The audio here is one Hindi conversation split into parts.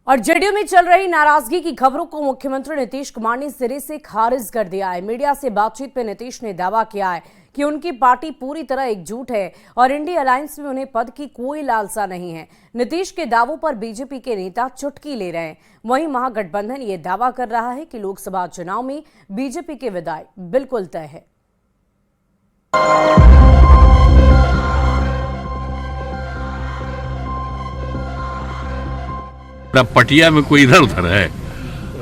और जेडीयू में चल रही नाराजगी की खबरों को मुख्यमंत्री नीतीश कुमार ने सिरे से खारिज कर दिया है। मीडिया से बातचीत में नीतीश ने दावा किया है कि उनकी पार्टी पूरी तरह एकजुट है और इंडी अलायंस में उन्हें पद की कोई लालसा नहीं है। नीतीश के दावों पर बीजेपी के नेता चुटकी ले रहे हैं। वहीं महागठबंधन ये दावा कर रहा है कि लोकसभा चुनाव में बीजेपी के विदाई बिल्कुल तय है। पटिया में कोई इधर उधर है,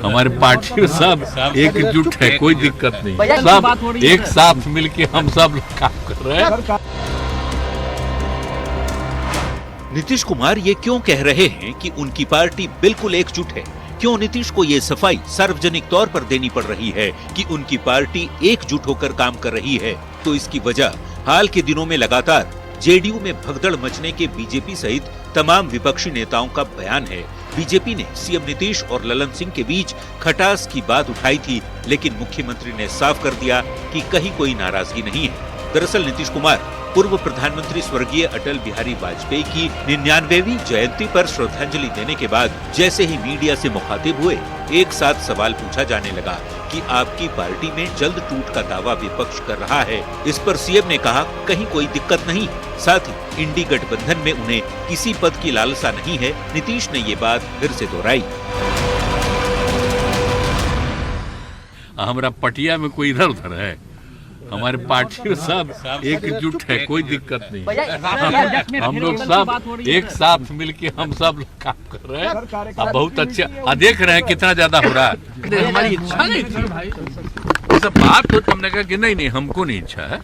हमारे पार्टी में सब एकजुट है, कोई दिक्कत नहीं, सब एक साथ मिलके हम सब लोग काम कर रहे हैं। नीतीश कुमार ये क्यों कह रहे हैं कि उनकी पार्टी बिल्कुल एकजुट है? क्यों नीतीश को ये सफाई सार्वजनिक तौर पर देनी पड़ रही है कि उनकी पार्टी एकजुट होकर काम कर रही है? तो इसकी वजह हाल के दिनों में लगातार जेडीयू में भगदड़ मचने के बीजेपी सहित तमाम विपक्षी नेताओं का बयान है। बीजेपी ने सीएम नीतीश और ललन सिंह के बीच खटास की बात उठाई थी, लेकिन मुख्यमंत्री ने साफ कर दिया कि कहीं कोई नाराजगी नहीं है। दरअसल नीतीश कुमार पूर्व प्रधानमंत्री स्वर्गीय अटल बिहारी वाजपेयी की 99वीं जयंती पर श्रद्धांजलि देने के बाद जैसे ही मीडिया से मुखातिब हुए, एक साथ सवाल पूछा जाने लगा कि आपकी पार्टी में जल्द टूट का दावा विपक्ष कर रहा है। इस पर सीएम ने कहा कहीं कोई दिक्कत नहीं, साथ ही इंडी गठबंधन में उन्हें किसी पद की लालसा नहीं है। नीतीश ने ये बात फिर से दोहराई। हमारा पटिया में कोई इधर उधर है, हमारे पार्टी में सब एकजुट है, कोई दिक्कत नहीं, हम लोग सब एक साथ मिलके हम सब लोग काम कर रहे हैं। अब बहुत अच्छा देख रहे हैं कितना ज्यादा हो रहा है। हमारी इच्छा नहीं थी, सब बात तो हमने कहा कि नहीं हमको नहीं इच्छा है,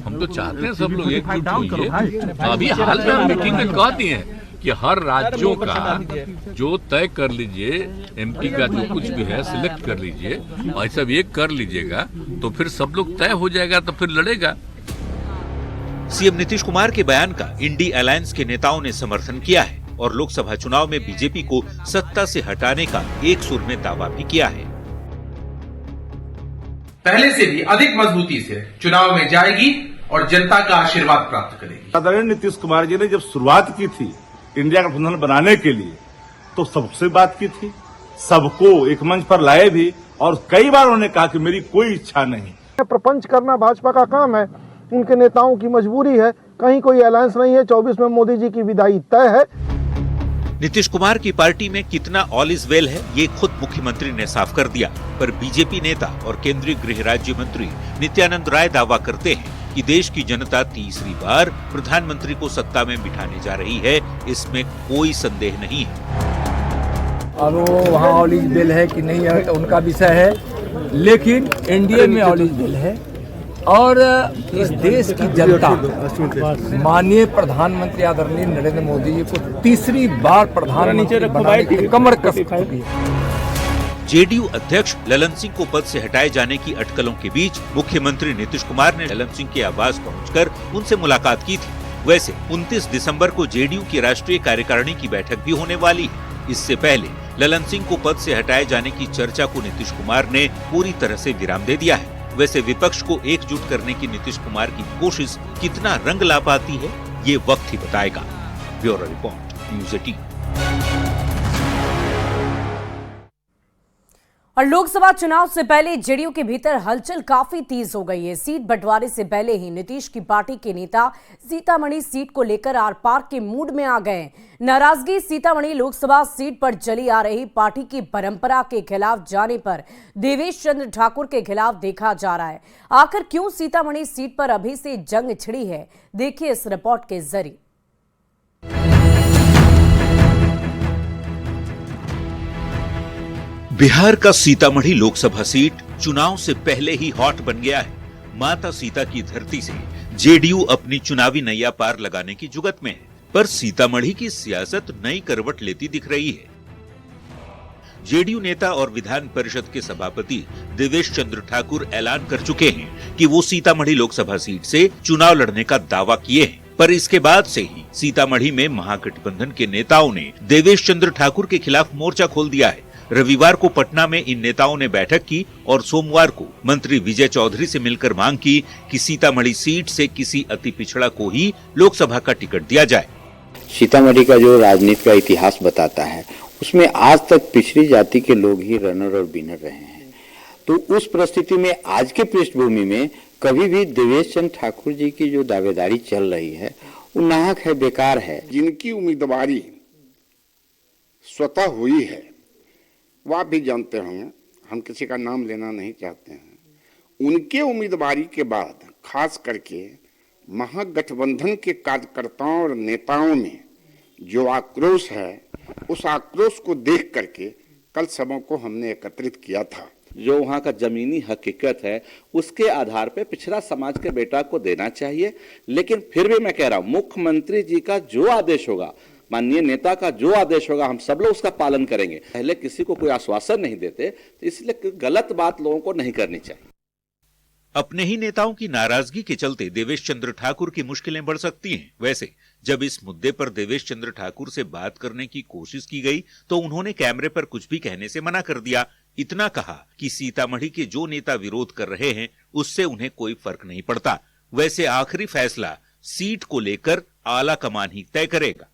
हम तो चाहते हैं सब लोग एकजुट होइए। अभी हाल में मीटिंग में कह दिए हैं कि हर राज्यों का जो तय कर लीजिए, एमपी का जो कुछ भी है सिलेक्ट कर लीजिए और सब एक कर लीजिएगा तो फिर सब लोग तय हो जाएगा, तो फिर लड़ेगा। सीएम नीतीश कुमार के बयान का इंडी अलायंस के नेताओं ने समर्थन किया है और लोकसभा चुनाव में बीजेपी को सत्ता से हटाने का एक सुर में दावा भी किया है। पहले से भी अधिक मजबूती से चुनाव में जाएगी और जनता का आशीर्वाद प्राप्त करेगी। आदरणीय नीतीश कुमार जी ने जब शुरुआत की थी इंडिया गठबंधन बनाने के लिए तो सबसे बात की थी, सबको एक मंच पर लाए भी और कई बार उन्होंने कहा कि मेरी कोई इच्छा नहीं। प्रपंच करना भाजपा का काम है, उनके नेताओं की मजबूरी है, कहीं कोई अलायंस नहीं है। 24 में मोदी जी की विदाई तय है। नीतीश कुमार की पार्टी में कितना ऑल इज वेल है ये खुद मुख्यमंत्री ने साफ कर दिया, पर बीजेपी नेता और केंद्रीय गृह राज्य मंत्री नित्यानंद राय दावा करते हैं कि देश की जनता तीसरी बार प्रधानमंत्री को सत्ता में बिठाने जा रही है, इसमें कोई संदेह नहीं है। अब वो वहाँ ऑल इज वेल है कि नहीं है उनका विषय है, लेकिन एनडीए में ऑल इज वेल है और इस देश की जनता माननीय प्रधानमंत्री आदरणीय नरेंद्र मोदी जी को तीसरी बार प्रधानमंत्री बनाने की कमर कस चुकी है। जेडीयू अध्यक्ष ललन सिंह को पद से हटाए जाने की अटकलों के बीच मुख्यमंत्री नीतीश कुमार ने ललन सिंह के आवास पहुंचकर उनसे मुलाकात की थी। वैसे 29 दिसंबर को जेडीयू की राष्ट्रीय कार्यकारिणी की बैठक भी होने वाली है। इससे पहले ललन सिंह को पद से हटाए जाने की चर्चा को नीतीश कुमार ने पूरी तरह से विराम दे दिया है। वैसे विपक्ष को एकजुट करने की नीतीश कुमार की कोशिश कितना रंग ला पाती है, ये वक्त ही बताएगा। Bureau report, news 18। और लोकसभा चुनाव से पहले जेडीयू के भीतर हलचल काफी तेज हो गई है। सीट बंटवारे से पहले ही नीतीश की पार्टी के नेता सीतामढ़ी सीट को लेकर आर पार के मूड में आ गए। नाराजगी सीतामढ़ी लोकसभा सीट पर चली आ रही पार्टी की परंपरा के खिलाफ जाने पर देवेश चंद्र ठाकुर के खिलाफ देखा जा रहा है। आखिर क्यों सीतामढ़ी सीट पर अभी से जंग छिड़ी है, देखिए इस रिपोर्ट के जरिए। बिहार का सीतामढ़ी लोकसभा सीट चुनाव से पहले ही हॉट बन गया है। माता सीता की धरती से जेडीयू अपनी चुनावी नैया पार लगाने की जुगत में है, पर सीतामढ़ी की सियासत नई करवट लेती दिख रही है। जेडीयू नेता और विधान परिषद के सभापति देवेश चंद्र ठाकुर ऐलान कर चुके हैं कि वो सीतामढ़ी लोकसभा सीट से चुनाव लड़ने का दावा किए हैं, पर इसके बाद से ही सीतामढ़ी में महागठबंधन के नेताओं ने देवेश चंद्र ठाकुर के खिलाफ मोर्चा खोल दिया है। रविवार को पटना में इन नेताओं ने बैठक की और सोमवार को मंत्री विजय चौधरी से मिलकर मांग की कि सीतामढ़ी सीट से किसी अति पिछड़ा को ही लोकसभा का टिकट दिया जाए। सीतामढ़ी का जो राजनीति का इतिहास बताता है उसमें आज तक पिछड़ी जाति के लोग ही रनर और विनर रहे हैं। तो उस परिस्थिति में आज के पृष्ठभूमि में कभी भी देवेश चंद्र ठाकुर जी की जो दावेदारी चल रही है वो नाहक है, बेकार है। जिनकी उम्मीदवारी स्वतः हुई है वो आप भी जानते होंगे, हम किसी का नाम लेना नहीं चाहते हैं। उनके उम्मीदवारी के बाद खास करके महागठबंधन के कार्यकर्ताओं और नेताओं में जो आक्रोश है, उस आक्रोश को देख करके कल सभा को हमने एकत्रित किया था। जो वहाँ का जमीनी हकीकत है उसके आधार पे पिछड़ा समाज के बेटा को देना चाहिए। लेकिन फिर भी मैं कह रहा हूँ, मुख्यमंत्री जी का जो आदेश होगा, माननीय नेता का जो आदेश होगा, हम सब लोग उसका पालन करेंगे। पहले किसी को कोई आश्वासन नहीं देते, तो इसलिए गलत बात लोगों को नहीं करनी चाहिए। अपने ही नेताओं की नाराजगी के चलते देवेश चंद्र ठाकुर की मुश्किलें बढ़ सकती हैं। वैसे जब इस मुद्दे पर देवेश चंद्र ठाकुर से बात करने की कोशिश की गई तो उन्होंने कैमरे पर कुछ भी कहने से मना कर दिया। इतना कहा कि सीतामढ़ी के जो नेता विरोध कर रहे हैं उससे उन्हें कोई फर्क नहीं पड़ता। वैसे आखिरी फैसला सीट को लेकर आला कमान ही तय करेगा।